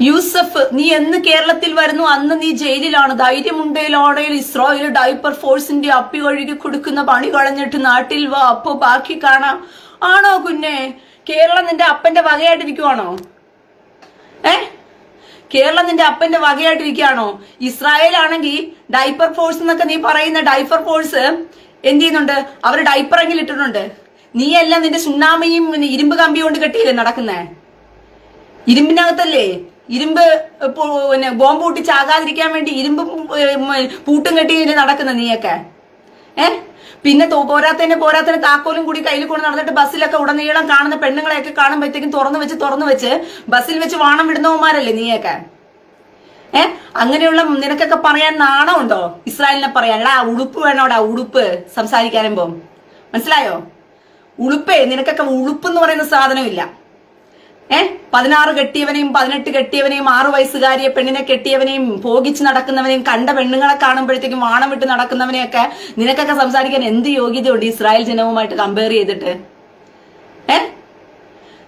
യൂസഫ്, നീ എന്ന് കേരളത്തിൽ വരുന്നു അന്ന് നീ ജയിലിലാണ്. ധൈര്യമുണ്ടേലോടെയിൽ ഇസ്രായേൽ ഡൈപ്പർ ഫോഴ്സിന്റെ അപ്പി കഴുകി കൊടുക്കുന്ന പണി കളഞ്ഞിട്ട് നാട്ടിൽ വാ, അപ്പൊ ബാക്കി കാണാം. ആണോ കുഞ്ഞെ? കേരളം നിന്റെ അപ്പന്റെ വകയായിട്ടിരിക്കുവാണോ? കേരളം നിന്റെ അപ്പന്റെ വകയായിട്ടിരിക്കുകയാണോ? ഇസ്രായേൽ ആണെങ്കിൽ ഡൈപ്പർ ഫോഴ്സ് എന്നൊക്കെ നീ പറയുന്ന ഡൈപ്പർ ഫോഴ്സ് എന്ത് ചെയ്യുന്നുണ്ട്? അവർ ഡൈപ്പറെങ്കിലും ഇട്ടിട്ടുണ്ട്. നീയെല്ലാം നിന്റെ സുണ്ണാമയും ഇരുമ്പ് കമ്പി കൊണ്ട് കെട്ടിയില്ലേ നടക്കുന്നേ? ഇരുമ്പിനകത്തല്ലേ ഇരുമ്പ് പിന്നെ ബോംബ് പൊട്ടിച്ചാകാതിരിക്കാൻ വേണ്ടി ഇരുമ്പ് പൂട്ടും കെട്ടിയില്ലേ നടക്കുന്ന നീയൊക്കെ? പിന്നെ പോരാത്തതിന് താക്കോലും കൂടി കയ്യിൽ കൊണ്ട് നടന്നിട്ട് ബസ്സിലൊക്കെ ഉടനീളം കാണുന്ന പെണ്ണുങ്ങളെയൊക്കെ കാണുമ്പോഴത്തേക്കും തുറന്നു വെച്ച് ബസ്സിൽ വെച്ച് വാണം വിടുന്നവന്മാരല്ലേ നീയൊക്കെ? അങ്ങനെയുള്ള നിനക്കൊക്കെ പറയാൻ നാണമുണ്ടോ? ഇസ്രായേലിനെ പറയാനുള്ള ഉടുപ്പ് വേണോടാ, ഉടുപ്പ് സംസാരിക്കാനുമ്പോ മനസ്സിലായോ? ഉളുപ്പേ, നിനക്കൊക്കെ ഉളുപ്പ് എന്ന് പറയുന്ന സാധനമില്ല. 16 കെട്ടിയവനെയും 18 കെട്ടിയവനെയും 6 വയസ്സുകാരിയെ പെണ്ണിനെ കെട്ടിയവനെയും ഭോഗിച്ച് നടക്കുന്നവനെയും കണ്ട പെണ്ണുങ്ങളെ കാണുമ്പോഴത്തേക്കും വാണം വിട്ട് നടക്കുന്നവനെയൊക്കെ നിനക്കൊക്കെ സംസാരിക്കാൻ എന്ത് യോഗ്യതയുണ്ട് ഇസ്രായേൽ ജനവുമായിട്ട് കമ്പയർ ചെയ്തിട്ട്?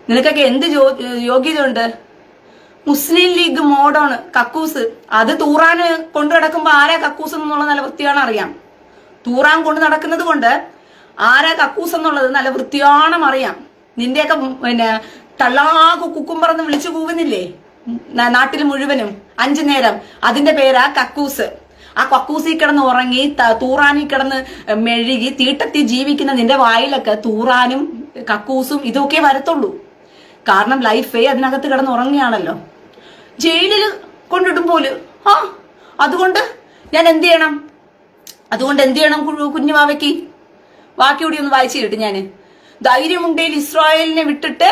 നിനക്കൊക്കെ എന്ത് യോഗ്യതയുണ്ട്? മുസ്ലിം ലീഗ് മോഡേൺ കക്കൂസ് അത് തൂറാന് കൊണ്ടു നടക്കുമ്പോ ആരാ കക്കൂസ് എന്നുള്ള നല്ല വൃത്തിയാണ് അറിയാം. തൂറാൻ കൊണ്ട് നടക്കുന്നത് കൊണ്ട് ആരാ കക്കൂസ് എന്നുള്ളത് നല്ല വൃത്തിയാണം അറിയാം. നിന്റെയൊക്കെ പിന്നെ തള്ളാകു കുക്കുംബറന്ന് വിളിച്ചു കൂവുന്നില്ലേ നാട്ടിൽ മുഴുവനും 5 നേരം? അതിന്റെ പേരാ കക്കൂസ്. ആ കക്കൂസിൽ കിടന്ന് ഉറങ്ങി തൂറാനിൽ കിടന്ന് മെഴുകി തീട്ടത്തി ജീവിക്കുന്ന നിന്റെ വായിലൊക്കെ തൂറാനും കക്കൂസും ഇതൊക്കെ വരത്തുള്ളൂ. കാരണം ലൈഫേ അതിനകത്ത് കിടന്ന് ഉറങ്ങിയാണല്ലോ. ജയിലിൽ കൊണ്ടിടും പോലും. അതുകൊണ്ട് ഞാൻ എന്ത് ചെയ്യണം? കുഞ്ഞുമാവയ്ക്ക് ബാക്കി കൂടി ഒന്ന് വായിച്ചു കിട്ടും. ഞാന് ധൈര്യമുണ്ടെങ്കിൽ ഇസ്രായേലിനെ വിട്ടിട്ട്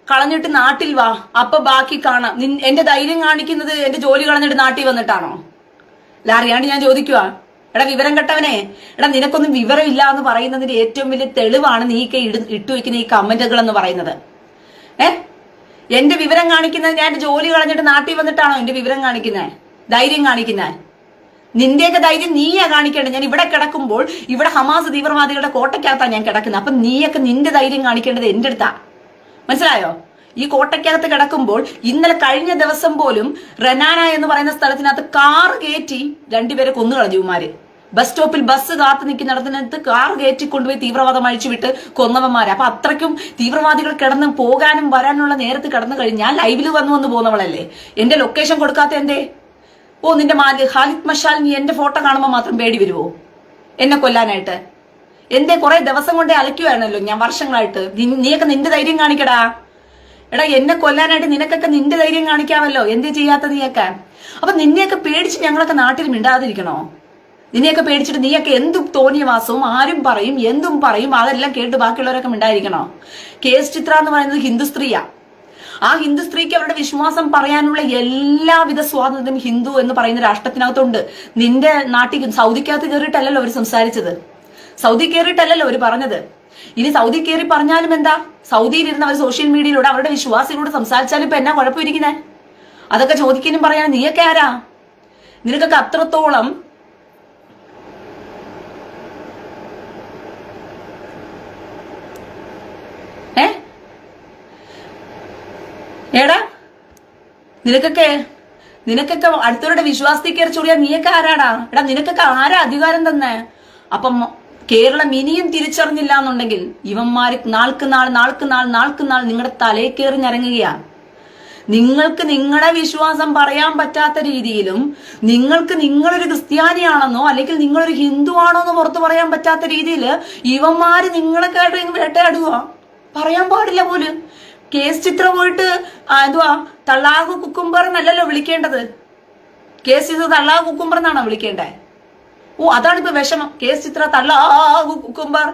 കളഞ്ഞിട്ട് നാട്ടിൽ വാ, അപ്പൊ ബാക്കി കാണാം. എന്റെ ധൈര്യം കാണിക്കുന്നത് എന്റെ ജോലി കളഞ്ഞിട്ട് നാട്ടിൽ വന്നിട്ടാണോ? അറിയാണ്ട് ഞാൻ ചോദിക്കുക, എടാ വിവരം കെട്ടവനെ, എടാ നിനക്കൊന്നും വിവരമില്ല എന്ന് പറയുന്നതിന്റെ ഏറ്റവും വലിയ തെളിവാണ് നീക്കെ ഇട്ടുവെക്കുന്ന ഈ കമന്റുകൾ എന്ന് പറയുന്നത്. എന്റെ വിവരം കാണിക്കുന്നത് ഞാൻ ജോലി കളഞ്ഞിട്ട് നാട്ടിൽ വന്നിട്ടാണോ എന്റെ വിവരം കാണിക്കുന്നത്, ധൈര്യം കാണിക്കുന്നത്? നിന്റെയൊക്കെ ധൈര്യം നീയാ കാണിക്കേണ്ടത്. ഞാൻ ഇവിടെ കിടക്കുമ്പോൾ ഇവിടെ ഹമാസ് തീവ്രവാദികളുടെ കോട്ടയ്ക്കകത്താണ് ഞാൻ കിടക്കുന്നത്. അപ്പൊ നീയൊക്കെ നിന്റെ ധൈര്യം കാണിക്കേണ്ടത് എന്റെ അടുത്താ. മനസ്സിലായോ? ഈ കോട്ടയ്ക്കകത്ത് കിടക്കുമ്പോൾ ഇന്നലെ കഴിഞ്ഞ ദിവസം പോലും റനാന എന്ന് പറയുന്ന സ്ഥലത്തിനകത്ത് കാർ കയറ്റി 2 പേരെ കൊന്നു കളഞ്ഞു ഇവന്മാര്. ബസ് സ്റ്റോപ്പിൽ ബസ് കാത്തു നിൽക്കുന്നിടത്തിനകത്ത് കാർ കയറ്റി കൊണ്ടുപോയി തീവ്രവാദം അഴിച്ചു വിട്ട് കൊന്നവന്മാര്. അപ്പൊ അത്രയ്ക്കും തീവ്രവാദികൾ കിടന്ന് പോകാനും വരാനുള്ള നേരത്ത് കിടന്നു കഴിഞ്ഞ് ഞാൻ ലൈവില് വന്നു പോകുന്നവളല്ലേ? എന്റെ ലൊക്കേഷൻ കൊടുക്കാത്ത എന്തേ? നിന്റെ ഖാലിദ് മഷാൽ, നീ എന്റെ ഫോട്ടോ കാണുമ്പോൾ മാത്രം പേടി വരുവോ എന്നെ കൊല്ലാനായിട്ട്? എന്തേ കുറെ ദിവസം കൊണ്ടേ അലയ്ക്കുവായിരുന്നല്ലോ ഞാൻ വർഷങ്ങളായിട്ട്. നീയൊക്കെ നിന്റെ ധൈര്യം കാണിക്കടാ. എടാ എന്നെ കൊല്ലാനായിട്ട് നിനക്കൊക്കെ നിന്റെ ധൈര്യം കാണിക്കാമല്ലോ. എന്തേ ചെയ്യാത്ത നീയൊക്കെ? അപ്പൊ നിന്നെയൊക്കെ പേടിച്ച് ഞങ്ങളൊക്കെ നാട്ടിൽ മിണ്ടാതിരിക്കണോ? നിന്നെയൊക്കെ പേടിച്ചിട്ട് നീയൊക്കെ എന്തും തോന്നിയ വാസവും ആരും പറയും എന്തും പറയും അതെല്ലാം കേട്ട് ബാക്കിയുള്ളവരൊക്കെ മിണ്ടായിരിക്കണോ? കേസ് ചിത്ര എന്ന് പറയുന്നത് ഹിന്ദു സ്ത്രീയാ. ആ ഹിന്ദു സ്ത്രീക്ക് അവരുടെ വിശ്വാസം പറയാനുള്ള എല്ലാവിധ സ്വാതന്ത്ര്യം ഹിന്ദു എന്ന് പറയുന്ന രാഷ്ട്രത്തിനകത്തുണ്ട്. നിന്റെ നാട്ടിൽ സൗദിക്കകത്ത് കയറിയിട്ടല്ലല്ലോ അവർ സംസാരിച്ചത്, സൗദി കയറിയിട്ടല്ലല്ലോ അവർ പറഞ്ഞത്. ഇനി സൗദി കയറി പറഞ്ഞാലും എന്താ? സൗദിയിൽ ഇരുന്ന് അവർ സോഷ്യൽ മീഡിയയിലൂടെ അവരുടെ വിശ്വാസികളോട് സംസാരിച്ചാലും ഇപ്പൊ എന്നാ കുഴപ്പമിരിക്കുന്നേ? അതൊക്കെ ചോദിക്കാനും പറയാനും നീയൊക്കെ ആരാ? നിനക്കൊക്കെ അത്രത്തോളം എടാ നിനക്കൊക്കെ അടുത്തവരുടെ വിശ്വാസത്തിൽ കയറി ചൊറിയാ നീയൊക്കെ ആരാടാ? എടാ നിനക്കൊക്കെ ആരാ അധികാരം തന്നെ? അപ്പം കേരളം ഇനിയും തിരിച്ചറിഞ്ഞില്ല എന്നുണ്ടെങ്കിൽ ഇവന്മാര് നാൾക്ക് നാൾ നിങ്ങളുടെ തലയിൽ കയറി ഞരങ്ങുകയാ. നിങ്ങൾക്ക് നിങ്ങളുടെ വിശ്വാസം പറയാൻ പറ്റാത്ത രീതിയിലും നിങ്ങൾക്ക് നിങ്ങളൊരു ക്രിസ്ത്യാനിയാണെന്നോ അല്ലെങ്കിൽ നിങ്ങളൊരു ഹിന്ദു ആണോ എന്ന് പുറത്ത് പറയാൻ പറ്റാത്ത രീതിയിൽ ഇവന്മാര് നിങ്ങളെ കേട്ട് വേട്ടയാടുക. പറയാൻ പാടില്ല പോലും. കേസ് ചിത്ര പോയിട്ട് തള്ളാഹു കുക്കുംബർ എന്നല്ലല്ലോ വിളിക്കേണ്ടത്. കേസ് ചിത്ര തള്ളാഹു കുക്കുംബർ എന്നാണോ വിളിക്കേണ്ടേ? അതാണ് ഇപ്പൊ വിഷമം. കേസ് ചിത്ര തള്ളാഹു കുക്കുംബർ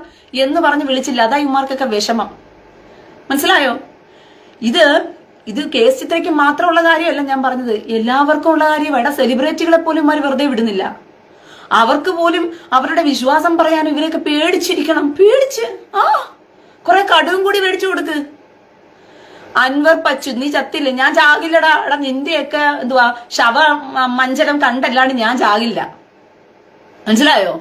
എന്ന് പറഞ്ഞ് വിളിച്ചില്ല, അതാ ഇവന്മാർക്കൊക്കെ വിഷമം. മനസ്സിലായോ? ഇത് കേസ് ചിത്രയ്ക്ക് മാത്രമുള്ള കാര്യമല്ല ഞാൻ പറഞ്ഞത്, എല്ലാവർക്കും ഉള്ള കാര്യം. ഇവിടെ സെലിബ്രിറ്റികളെ പോലും ഇവർ വെറുതെ വിടുന്നില്ല. അവർക്ക് പോലും അവരുടെ വിശ്വാസം പറയാനും ഇവരെയൊക്കെ പേടിച്ചിരിക്കണം. പേടിച്ച് കുറെ കടുവും കൂടി മേടിച്ചു കൊടുക്ക്. അൻവർ പച്ചു, നീ ചത്തില്ല, ഞാൻ ചാകില്ലടാ. എടാ നിന്റെയൊക്കെ ശവ മഞ്ചരം കണ്ടല്ലാണ്ട് ഞാൻ ചാകില്ല. മനസ്സിലായോ?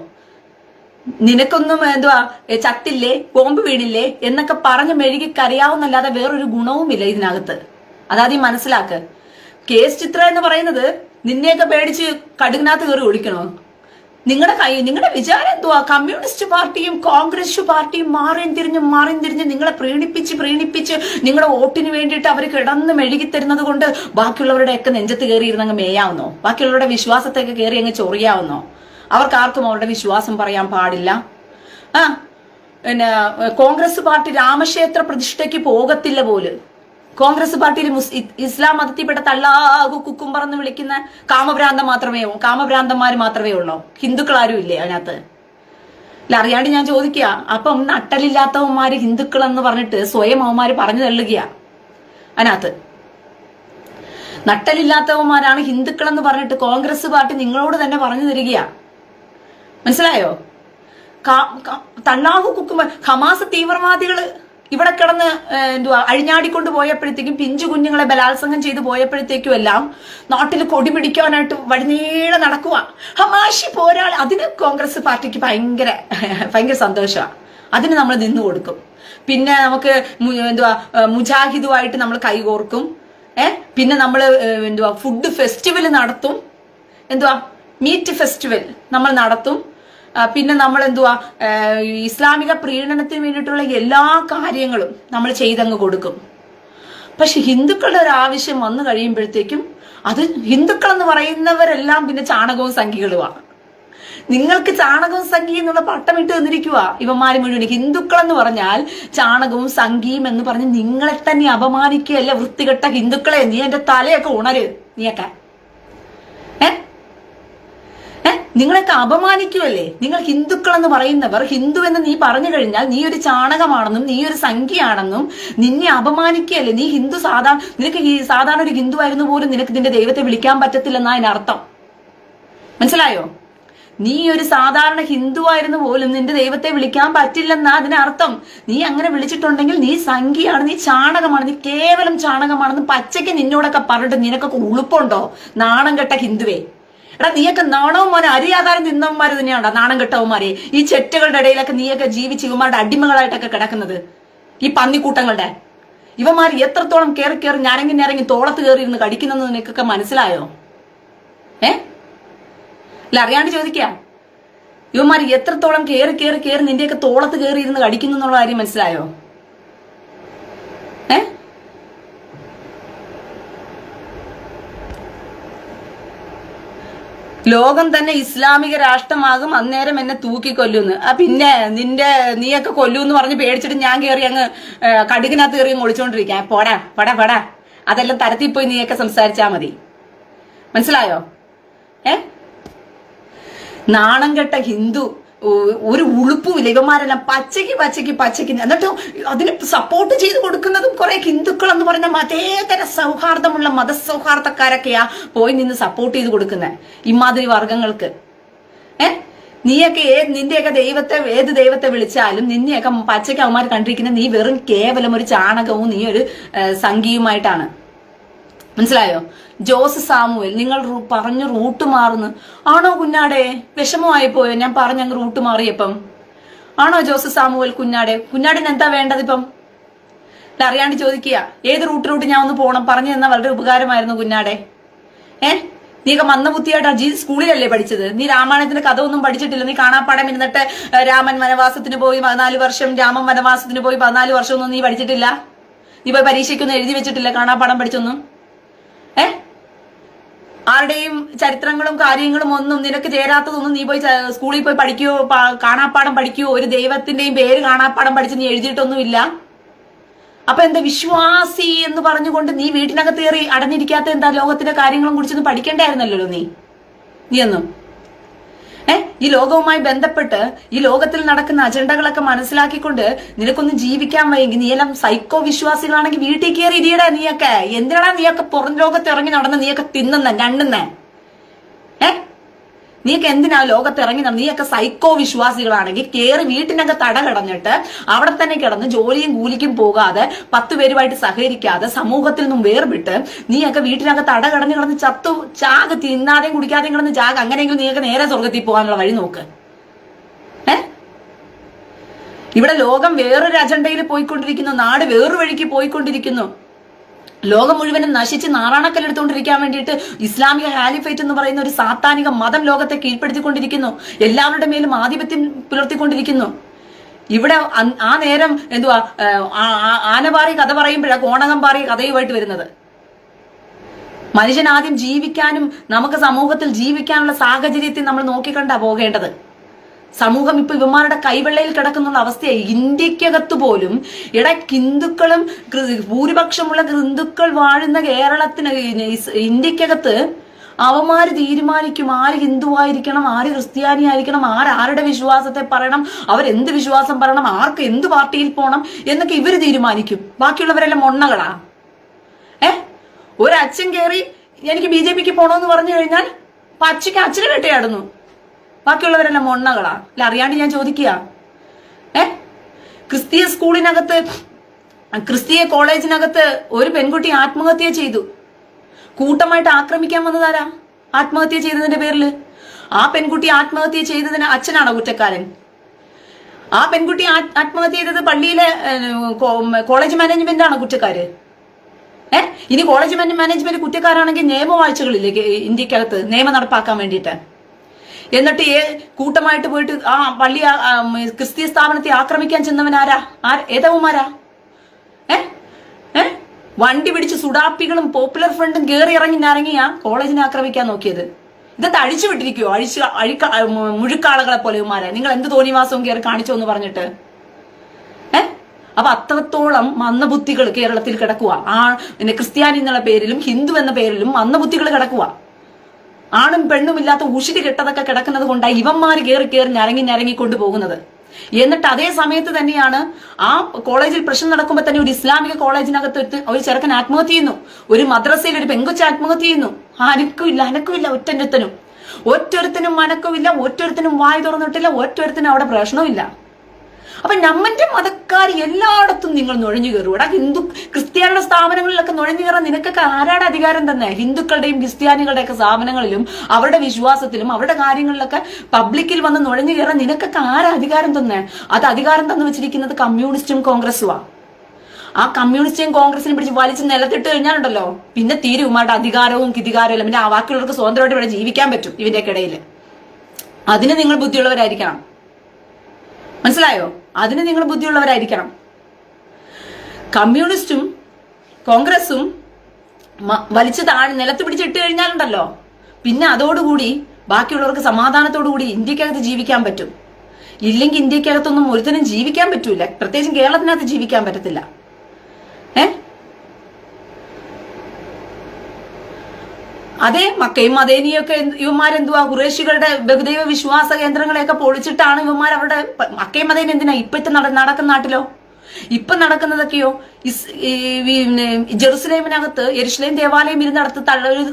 നിനക്കൊന്നും എന്തുവാ ചത്തില്ലേ, ബോംബ് വീണില്ലേ എന്നൊക്കെ പറഞ്ഞ് മെഴുകി കരയാവുന്നല്ലാതെ വേറൊരു ഗുണവുമില്ല ഇതിനകത്ത്. അതാദ്യം മനസ്സിലാക്ക്. കേസ് ചിത്ര എന്ന് പറയുന്നത് നിന്നെയൊക്കെ പേടിച്ച് കടുകിനകത്ത് കയറി ഒളിക്കണോ? നിങ്ങളുടെ വിചാരം എന്തുവാ? കമ്മ്യൂണിസ്റ്റ് പാർട്ടിയും കോൺഗ്രസ് പാർട്ടിയും മാറിയും തിരിഞ്ഞ് നിങ്ങളെ പ്രീണിപ്പിച്ച് നിങ്ങളുടെ വോട്ടിന് വേണ്ടിയിട്ട് അവർ കിടന്ന് മെഴുകിത്തരുന്നത് കൊണ്ട് ബാക്കിയുള്ളവരുടെയൊക്കെ നെഞ്ചത്ത് കയറിയിരുന്ന് അങ്ങ് മേയാവുന്നോ? ബാക്കിയുള്ളവരുടെ വിശ്വാസത്തൊക്കെ കയറി അങ്ങ് ചൊറിയാവുന്നോ? അവർക്കാർക്കും അവരുടെ വിശ്വാസം പറയാൻ പാടില്ല. പിന്നെ കോൺഗ്രസ് പാർട്ടി രാമക്ഷേത്ര പ്രതിഷ്ഠയ്ക്ക് പോകത്തില്ല പോലും. കോൺഗ്രസ് പാർട്ടിയിൽ ഇസ്ലാം മതത്തിൽപ്പെട്ട തള്ളാകു കുക്കുംബർ എന്ന് വിളിക്കുന്ന കാമഭ്രാന്തന്മാര് മാത്രമേ ഉള്ളൂ. ഹിന്ദുക്കൾ ആരും ഇല്ലേ അതിനകത്ത്? അല്ല, അറിയാണ്ട് ഞാൻ ചോദിക്കുക. അപ്പം നട്ടലില്ലാത്തവന്മാര് ഹിന്ദുക്കൾ എന്ന് പറഞ്ഞിട്ട് സ്വയം അവന്മാര് പറഞ്ഞു തള്ളുകയാ. അതിനകത്ത് നട്ടലില്ലാത്തവന്മാരാണ് ഹിന്ദുക്കൾ എന്ന് പറഞ്ഞിട്ട് കോൺഗ്രസ് പാർട്ടി നിങ്ങളോട് തന്നെ പറഞ്ഞു തരികയാ. മനസ്സിലായോ? തള്ളാഹു കുക്കുമ്പ ഹമാസ് തീവ്രവാദികള് ഇവിടെ കിടന്ന് അഴിഞ്ഞാടിക്കൊണ്ട് പോയപ്പോഴത്തേക്കും, പിഞ്ചു കുഞ്ഞുങ്ങളെ ബലാത്സംഗം ചെയ്ത് പോയപ്പോഴത്തേക്കും എല്ലാം നാട്ടിൽ കൊടി പിടിക്കാനായിട്ട് വഴിനീളെ നടക്കുക. ഹമാഷി പോരാളി. അതിന് കോൺഗ്രസ് പാർട്ടിക്ക് ഭയങ്കര സന്തോഷമാണ്. അതിന് നമ്മൾ നിന്നു കൊടുക്കും. പിന്നെ നമുക്ക് മുജാഹിദുമായിട്ട് നമ്മൾ കൈകോർക്കും. പിന്നെ നമ്മൾ ഫുഡ് ഫെസ്റ്റിവൽ നടത്തും. മീറ്റ് ഫെസ്റ്റിവൽ നമ്മൾ നടത്തും. പിന്നെ നമ്മൾ ഇസ്ലാമിക പ്രീണനത്തിന് വേണ്ടിയിട്ടുള്ള എല്ലാ കാര്യങ്ങളും നമ്മൾ ചെയ്തങ്ങ് കൊടുക്കും. പക്ഷെ ഹിന്ദുക്കളുടെ ഒരു ആവശ്യം വന്നു കഴിയുമ്പോഴത്തേക്കും അത് ഹിന്ദുക്കൾ എന്ന് പറയുന്നവരെല്ലാം പിന്നെ ചാണകവും സംഖ്യകളുമാണ്. നിങ്ങൾക്ക് ചാണകവും സംഖ്യയും എന്നുള്ള പട്ടമിട്ട് തന്നിരിക്കുക ഇവന്മാര് മുഴുവൻ. ഹിന്ദുക്കൾ എന്ന് പറഞ്ഞാൽ ചാണകവും സംഖ്യയും എന്ന് പറഞ്ഞ് നിങ്ങളെ തന്നെ അപമാനിക്കുകയല്ല വൃത്തികെട്ട ഹിന്ദുക്കളെ. നീ എന്റെ തലയൊക്കെ ഉണര്. നീയൊക്കെ നിങ്ങളൊക്കെ അപമാനിക്കുമല്ലേ? നിങ്ങൾ ഹിന്ദുക്കൾ എന്ന് പറയുന്നവർ, ഹിന്ദു എന്ന് നീ പറഞ്ഞു കഴിഞ്ഞാൽ നീ ഒരു ചാണകമാണെന്നും നീ ഒരു സംഖ്യയാണെന്നും നിന്നെ അപമാനിക്കുകയല്ലേ? നീ ഹിന്ദു നിനക്ക് ഈ സാധാരണ ഒരു ഹിന്ദു ആയിരുന്നു പോലും നിനക്ക് നിന്റെ ദൈവത്തെ വിളിക്കാൻ പറ്റത്തില്ലെന്നാ അതിനർത്ഥം. മനസ്സിലായോ? നീ ഒരു സാധാരണ ഹിന്ദു ആയിരുന്നു പോലും നിന്റെ ദൈവത്തെ വിളിക്കാൻ പറ്റില്ലെന്നാ അതിനർത്ഥം. നീ അങ്ങനെ വിളിച്ചിട്ടുണ്ടെങ്കിൽ നീ സംഖ്യയാണ്, നീ ചാണകമാണ്, നീ കേവലം ചാണകമാണെന്ന് പച്ചയ്ക്ക് നിന്നോടൊക്കെ പറഞ്ഞിട്ട് നിനക്കൊക്കെ ഉളുപ്പുണ്ടോ? നാണം കെട്ട ഹിന്ദുവേ. എടാ, നീയൊക്കെ നാണവും മോനെ അരിയാധാരം തിന്നവന്മാര് തന്നെയാണോ നാണം കെട്ടവന്മാരെ? ഈ ചെറ്റുകളുടെ ഇടയിലൊക്കെ നീയൊക്കെ ജീവിച്ച് ഇവന്മാരുടെ അടിമകളായിട്ടൊക്കെ കിടക്കുന്നത്, ഈ പന്നിക്കൂട്ടങ്ങളുടെ. ഇവന്മാർ എത്രത്തോളം കയറി ഞാനെങ്കിൽ തോളത്ത് കയറി ഇരുന്ന് കടിക്കുന്നെന്ന് നിനക്കൊക്കെ മനസ്സിലായോ? അല്ല, അറിയാണ്ട് ചോദിക്കാം. ഇവന്മാർ എത്രത്തോളം കയറി നിന്റെയൊക്കെ തോളത്ത് കയറി ഇരുന്ന് കടിക്കുന്നു എന്നുള്ള കാര്യം മനസ്സിലായോ? ലോകം തന്നെ ഇസ്ലാമിക രാഷ്ട്രമാകും, അന്നേരം എന്നെ തൂക്കിക്കൊല്ലുന്നു. പിന്നെ നീയൊക്കെ കൊല്ലൂന്ന് പറഞ്ഞ് പേടിച്ചിട്ട് ഞാൻ കയറി അങ്ങ് കടുകിനകത്ത് കയറി അങ്ങ് ഒളിച്ചോണ്ടിരിക്കാം. പോടാ അതെല്ലാം തരത്തിൽ പോയി നീയൊക്കെ സംസാരിച്ചാ മതി. മനസ്സിലായോ? നാണം കെട്ട ഹിന്ദു, ഒരു ഉളുപ്പുമില്ല. ഇവന്മാരെല്ലാം പച്ചയ്ക്ക് എന്നിട്ട് അതിന് സപ്പോർട്ട് ചെയ്ത് കൊടുക്കുന്നതും കുറെ ഹിന്ദുക്കൾ എന്ന് പറയുന്ന മതേതര സൗഹാർദ്ദമുള്ള മതസൗഹാർദ്ദക്കാരൊക്കെയാ പോയി നിന്ന് സപ്പോർട്ട് ചെയ്ത് കൊടുക്കുന്നത് ഇമാതിരി വർഗങ്ങൾക്ക്. നീയൊക്കെ നിന്റെയൊക്കെ ഏത് ദൈവത്തെ വിളിച്ചാലും നിന്നെയൊക്കെ പച്ചയ്ക്ക് അവന്മാർ കണ്ടിരിക്കുന്ന നീ വെറും കേവലം ഒരു ചാണകവും നീ ഒരു സംഖ്യയുമായിട്ടാണ്. മനസ്സിലായോ? ജോസ് സാമുവൽ, നിങ്ങൾ പറഞ്ഞു റൂട്ട് മാറുന്നു. ആണോ കുഞ്ഞാടെ? വിഷമമായി പോയോ ഞാൻ പറഞ്ഞങ്ങ് റൂട്ട് മാറിയപ്പം? ആണോ ജോസ് സാമുവൽ കുഞ്ഞാടിന് എന്താ വേണ്ടത് ഇപ്പം? അറിയാണ്ട് ചോദിക്കുക. ഏത് റൂട്ട് ഞാൻ ഒന്ന് പോണം പറഞ്ഞു തന്നാൽ വളരെ ഉപകാരമായിരുന്നു കുഞ്ഞാടെ. നീയൊക്കെ മന്ദബുദ്ധിയായിട്ട് സ്കൂളിലല്ലേ പഠിച്ചത്? നീ രാമായണത്തിന്റെ കഥ ഒന്നും പഠിച്ചിട്ടില്ല. നീ കാണാപ്പാടം ഇരുന്നിട്ട് രാമൻ വനവാസത്തിന് പോയി 14 വർഷം, രാമൻ വനവാസത്തിന് പോയി 14 വർഷമൊന്നും നീ പഠിച്ചിട്ടില്ല. നീ പോയി പരീക്ഷയ്ക്കൊന്നും എഴുതി വെച്ചിട്ടില്ല കാണാപ്പാടം പഠിച്ചൊന്നും. ആരുടെയും ചരിത്രങ്ങളും കാര്യങ്ങളും ഒന്നും നിനക്ക് ചേരാത്തതൊന്നും നീ പോയി സ്കൂളിൽ പോയി പഠിക്കുകയോ കാണാപ്പാടം പഠിക്കുകയോ ഒരു ദൈവത്തിന്റെയും പേര് കാണാപ്പാടം പഠിച്ച് നീ എഴുതിയിട്ടൊന്നുമില്ല. അപ്പൊ എന്താ വിശ്വാസി എന്ന് പറഞ്ഞുകൊണ്ട് നീ വീട്ടിനകത്ത് കയറി അടഞ്ഞിരിക്കാത്ത എന്താ? ലോകത്തിന്റെ കാര്യങ്ങളും കുറിച്ചൊന്നും പഠിക്കേണ്ടായിരുന്നല്ലോ നീ ഒന്നും. ഈ ലോകവുമായി ബന്ധപ്പെട്ട് ഈ ലോകത്തിൽ നടക്കുന്ന അജണ്ടകളൊക്കെ മനസ്സിലാക്കിക്കൊണ്ട് നിനക്കൊന്നും ജീവിക്കാൻ വയ്യെങ്കിൽ നീ എല്ലാം സൈക്കോ വിശ്വാസികളാണെങ്കിൽ വീട്ടിൽ കയറി ഇരിയടാ. നീയൊക്കെ എന്തിനാടാ നീയൊക്കെ പുറം ലോകത്ത് ഇറങ്ങി നടന്ന് നീയൊക്കെ ഞണ്ണുന്നേ? നീയൊക്കെ എന്തിനാ ലോകത്ത് ഇറങ്ങി നടന്ന്? നീയൊക്കെ സൈക്കോ വിശ്വാസികളാണെങ്കിൽ കയറി വീട്ടിനകത്ത് അടകടഞ്ഞിട്ട് അവിടെ തന്നെ കിടന്ന് ജോലിയും കൂലിക്കും പോകാതെ 10 പേരുമായിട്ട് സഹകരിക്കാതെ സമൂഹത്തിൽ നിന്നും വേർവിട്ട് നീയൊക്കെ വീട്ടിനകത്ത് അടകടഞ്ഞ് കിടന്ന് ചാക് തിന്നാതെയും കുടിക്കാതെയും കിടന്ന് ചാക്. അങ്ങനെയെങ്കിലും നീയൊക്കെ നേരെ സ്വർഗത്തിൽ പോകാനുള്ള വഴി നോക്ക്. ഇവിടെ ലോകം വേറൊരു അജണ്ടയിൽ പോയിക്കൊണ്ടിരിക്കുന്നു, നാട് വേറൊരു വഴിക്ക് പോയിക്കൊണ്ടിരിക്കുന്നു. ലോകം മുഴുവനും നശിച്ച് നാറാണക്കല്ലെടുത്തുകൊണ്ടിരിക്കാൻ വേണ്ടിയിട്ട് ഇസ്ലാമിക ഹാലിഫേറ്റ് എന്ന് പറയുന്ന ഒരു സാത്താനിക മതം ലോകത്തെ കീഴ്പ്പെടുത്തിക്കൊണ്ടിരിക്കുന്നു. എല്ലാവരുടെ മേലും ആധിപത്യം പുലർത്തിക്കൊണ്ടിരിക്കുന്നു. ഇവിടെ ആ നേരം എന്തുവാ ആനപാറി കഥ പറയുമ്പോഴാണ് കോണകം പാറി കഥയുമായിട്ട് വരുന്നത്. മനുഷ്യൻ ആദ്യം ജീവിക്കാനും നമുക്ക് സമൂഹത്തിൽ ജീവിക്കാനുള്ള സാഹചര്യത്തിൽ നമ്മൾ നോക്കിക്കണ്ടാ പോകേണ്ടത്. സമൂഹം ഇപ്പൊ ഇവന്മാരുടെ കൈവെള്ളയിൽ കിടക്കുന്ന അവസ്ഥയായി. ഇന്ത്യക്കകത്ത് പോലും ഹിന്ദുക്കളും ഭൂരിപക്ഷമുള്ള ഹിന്ദുക്കൾ വാഴുന്ന കേരളത്തിന് ഇന്ത്യക്കകത്ത് അവന്മാര് തീരുമാനിക്കും ആര് ഹിന്ദുവായിരിക്കണം, ആര് ക്രിസ്ത്യാനി ആയിരിക്കണം, ആരുടെ വിശ്വാസത്തെ പറയണം, അവരെന്ത് വിശ്വാസം പറയണം, ആർക്ക് എന്ത് പാർട്ടിയിൽ പോകണം എന്നൊക്കെ ഇവര് തീരുമാനിക്കും. ബാക്കിയുള്ളവരെല്ലാം മൊണ്ണകളാ. ഒരച്ഛൻ കയറി എനിക്ക് BJPക്ക് പോണോന്ന് പറഞ്ഞു കഴിഞ്ഞാൽ പച്ചയ്ക്ക് അച്ഛനെ വേട്ടയാടുന്നു. ബാക്കിയുള്ളവരെല്ലാം മൊണ്ണകളാ. അല്ല, അറിയാണ്ട് ഞാൻ ചോദിക്കുക. ക്രിസ്തീയ സ്കൂളിനകത്ത്, ക്രിസ്തീയ കോളേജിനകത്ത് ഒരു പെൺകുട്ടി ആത്മഹത്യ ചെയ്തു. കൂട്ടമായിട്ട് ആക്രമിക്കാൻ വന്നതാരാ ആത്മഹത്യ ചെയ്തതിന്റെ പേരില്? ആ പെൺകുട്ടി ആത്മഹത്യ ചെയ്തതിന് അച്ഛനാണോ കുറ്റക്കാരൻ? ആ പെൺകുട്ടി ആത്മഹത്യ ചെയ്തത് പള്ളിയിലെ കോളേജ് മാനേജ്മെന്റ് ആണോ കുറ്റക്കാര്? ഇനി കോളേജ് മാനേജ്മെന്റ് കുറ്റക്കാരാണെങ്കിൽ നിയമവാഴ്ചകളില്ലേ ഇന്ത്യക്കകത്ത് നിയമം നടപ്പാക്കാൻ വേണ്ടിയിട്ട്? എന്നിട്ട് കൂട്ടമായിട്ട് പോയിട്ട് ആ പള്ളി ക്രിസ്തീയ സ്ഥാപനത്തെ ആക്രമിക്കാൻ ചെന്നവനാരാ? ഏതവന്മാരാ? വണ്ടി പിടിച്ച് സുഡാപ്പികളും പോപ്പുലർ ഫ്രണ്ടും കയറി ഇറങ്ങിയാ കോളേജിനെ ആക്രമിക്കാൻ നോക്കിയത്. ഇതൊക്കെ അഴിച്ചു വിട്ടിരിക്കുവോ? മുഴുക്കാളുകളെ പോലെ ഇവന്മാരെ നിങ്ങൾ എന്ത് തോന്നിവാസവും കയറി കാണിച്ചോ എന്ന് പറഞ്ഞിട്ട്? അപ്പൊ അത്രത്തോളം മന്ദബുദ്ധികൾ കേരളത്തിൽ കിടക്കുക. ക്രിസ്ത്യാനി എന്നുള്ള പേരിലും ഹിന്ദു എന്ന പേരിലും മന്ദബുദ്ധികൾ കിടക്കുക. ആണും പെണ്ണും ഇല്ലാത്ത ഉഷിരി കെട്ടതൊക്കെ കിടക്കുന്നത് കൊണ്ടാണ് ഇവന്മാര് കയറി ഞരങ്ങി കൊണ്ടുപോകുന്നത്. എന്നിട്ട് അതേ സമയത്ത് തന്നെയാണ് ആ കോളേജിൽ പ്രശ്നം നടക്കുമ്പോൾ തന്നെ ഒരു ഇസ്ലാമിക കോളേജിനകത്ത് ഒരു ചെറുക്കൻ ആത്മഹത്യ ചെയ്യുന്നു. ഒരു മദ്രസയിൽ ഒരു പെങ്കൊച്ച് ആത്മഹത്യ ചെയ്യുന്നു. അനക്കുമില്ല ഒറ്റൊരുത്തനും അനക്കമില്ല, ഒറ്റൊരുത്തനും വായി തുറന്നിട്ടില്ല, ഒറ്റൊരുത്തനും അവിടെ പ്രശ്നമില്ല. അപ്പൊ നമ്മന്റെ മതക്കാർ എല്ലായിടത്തും നിങ്ങൾ നുഴഞ്ഞു കയറും. ഇവിടെ ക്രിസ്ത്യാനിയുടെ സ്ഥാപനങ്ങളിലൊക്കെ നുഴഞ്ഞു കയറാൻ നിനക്കൊക്കെ ആരാടെ അധികാരം തന്നെ? ഹിന്ദുക്കളുടെയും ക്രിസ്ത്യാനികളുടെയൊക്കെ സ്ഥാപനങ്ങളിലും അവരുടെ വിശ്വാസത്തിലും അവരുടെ കാര്യങ്ങളിലൊക്കെ പബ്ലിക്കിൽ വന്ന് നുഴഞ്ഞു കയറാൻ നിനക്കൊക്കെ ആരാ അധികാരം തന്നെ? അത് അധികാരം തന്നു വെച്ചിരിക്കുന്നത് കമ്മ്യൂണിസ്റ്റും കോൺഗ്രസുമാ. ആ കമ്മ്യൂണിസ്റ്റും കോൺഗ്രസിനെ പിടിച്ച് വലിച്ച് നിലത്തിട്ട് കഴിഞ്ഞാലുണ്ടല്ലോ പിന്നെ തീരുമാരുടെ അധികാരവും കിധികാരവും പിന്നെ ആ ബാക്കിയുള്ളവർക്ക് സ്വതന്ത്രമായിട്ട് ഇവിടെ ജീവിക്കാൻ പറ്റും ഇവന്റെയൊക്കെ ഇടയിൽ. അതിന് നിങ്ങൾ ബുദ്ധിയുള്ളവരായിരിക്കണം. മനസ്സിലായോ? അതിന് നിങ്ങൾ ബുദ്ധിയുള്ളവരായിരിക്കണം. കമ്മ്യൂണിസ്റ്റും കോൺഗ്രസും വലിച്ചു നിലത്ത് പിടിച്ചിട്ട് കഴിഞ്ഞാലുണ്ടല്ലോ പിന്നെ അതോടുകൂടി ബാക്കിയുള്ളവർക്ക് സമാധാനത്തോടു കൂടി ഇന്ത്യക്കകത്ത് ജീവിക്കാൻ പറ്റും. ഇല്ലെങ്കിൽ ഇന്ത്യക്കകത്തൊന്നും ഒരുത്തനും ജീവിക്കാൻ പറ്റൂല. പ്രത്യേകിച്ചും കേരളത്തിനകത്ത് ജീവിക്കാൻ പറ്റത്തില്ല. അതേ മക്കയും മദേനിയൊക്കെ ഇവന്മാരെന്തുവാ ഖുറേഷികളുടെ ബഹുദൈവ വിശ്വാസ കേന്ദ്രങ്ങളെയൊക്കെ പൊളിച്ചിട്ടാണ് ഇവന്മാർ അവരുടെ മക്കയും മദേനി എന്തിനാ ഇപ്പത്തെ നടക്കുന്ന നാട്ടിലോ? ഇപ്പൊ നടക്കുന്നതൊക്കെയോ ജെറുസലേമിനകത്ത് യെരുശലേം ദേവാലയം ഇരുന്നടത്ത്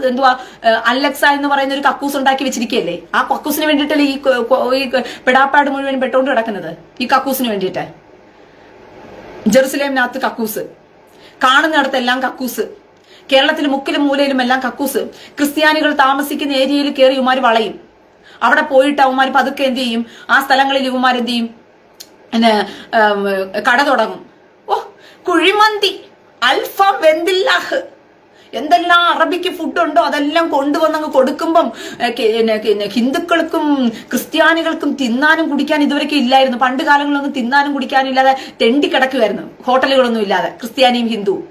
എന്തുവാ അലക്സ എന്ന് പറയുന്ന ഒരു കക്കൂസ് ഉണ്ടാക്കി വെച്ചിരിക്കുകയല്ലേ? ആ കക്കൂസിന് വേണ്ടിയിട്ടല്ലേ ഈ പെടാപ്പാട് മുഴുവൻ പെട്ടോണ്ട് കിടക്കുന്നത്? ഈ കക്കൂസിന് വേണ്ടിയിട്ട് ജെറുസലേമിനകത്ത് കക്കൂസ്, കാണുന്നിടത്തെല്ലാം കക്കൂസ്, കേരളത്തിൽ മുക്കിലും മൂലയിലും എല്ലാം കക്കൂസ്. ക്രിസ്ത്യാനികൾ താമസിക്കുന്ന ഏരിയയിൽ കയറി ഇവന്മാർ വളയും. അവിടെ പോയിട്ട് അവന്മാർ പതുക്കെ എന്ത് ചെയ്യും? ആ സ്ഥലങ്ങളിൽ ഇവന്മാർ എന്ത് ചെയ്യും? കട തുടങ്ങും. കുഴിമന്തി, അൽഫാം, വെന്തില്ലാഹ്, എന്തെല്ലാം അറബിക്ക് ഫുഡ് ഉണ്ടോ അതെല്ലാം കൊണ്ടുവന്നങ്ങ് കൊടുക്കുമ്പം ഹിന്ദുക്കൾക്കും ക്രിസ്ത്യാനികൾക്കും തിന്നാനും കുടിക്കാനും ഇതുവരെയൊക്കെ ഇല്ലായിരുന്നു. പണ്ട് കാലങ്ങളിലൊന്നും തിന്നാനും കുടിക്കാനും ഇല്ലാതെ തെണ്ടി കിടക്കുമായിരുന്നു, ഹോട്ടലുകളൊന്നും ഇല്ലാതെ ക്രിസ്ത്യാനിയും ഹിന്ദുവും.